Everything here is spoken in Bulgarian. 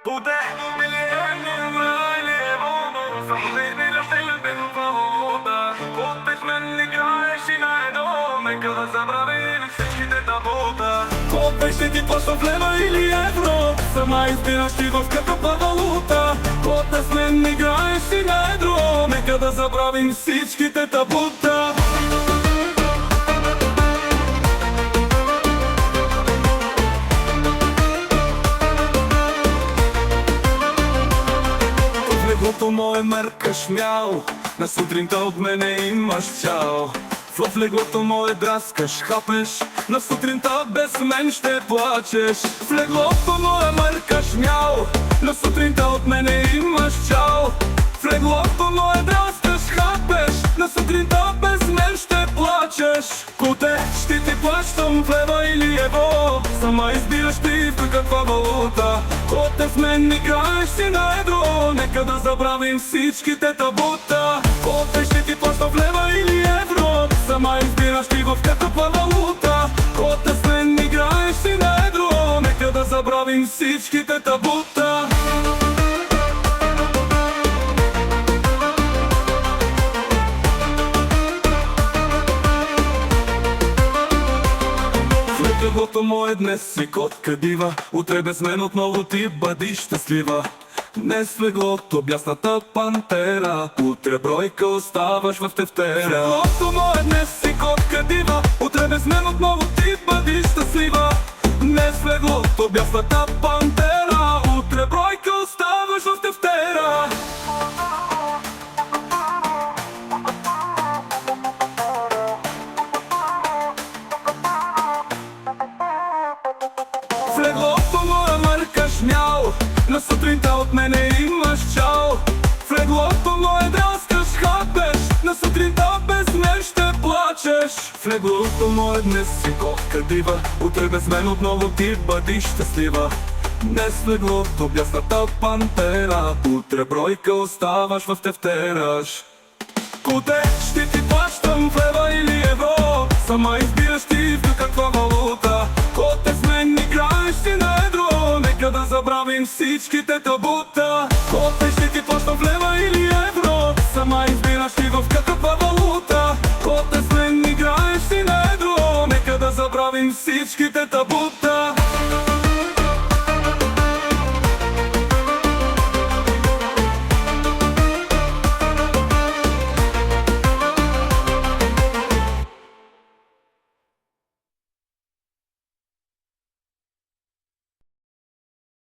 Буде мільйонів наліво, завжди любив погода. Купить мене краще найдоме, коли забрави всі та бута. Купиш ти пошло влево или євро, сама избираш ти в каква валута. Купиш мене краще найдоме, коли забравим всичките та бута. Леглото мое меркаш мяу, на сутринта от мене имаш чао. В леглото мое драскаш, хапеш, на сутринта без мен ще плачеш. В леглото мое меркаш мяу, на сутринта от мене имаш чао. В леглото мое драскаш, хапеш, на сутринта без мен ще плачеш. Коте, ще ти плащам в лева или ево, сама избираш ти в каква валута. Коте с мен не играеш си на едро, нека да забравим всичките табута. Коте, ще ти плащам в лева или евро, сама избираш ти в каква валута. Коте с мен не играеш си на едро, нека да забравим всичките табута. Леглото мое днес си котка дива, утре без мен отново ти бъди щастлива. Днес леглото бясната пантера, утре бройка оставаш в тефтера. Леглото мое днес си котка дива, утре без мен отново ти бъди щастлива. Днес леглото бясната пантера, утре бройка оставаш в тефтера. В леглото моя мъркаш мяу, на сутринта от мене имаш чао. В леглото мое драскаш, хапеш, на сутринта без мен ще плачеш. В леглото мое днес си котка дива, утре без мен отново ти бъди щастлива. Днес леглото бясната пантера, утре бройка оставаш в тефтераш. Коте, ще ти плащам в лева или евро, сама избираш ти в каква валута. Коте с мен играеш си на едро, нека да забравим всичките табута.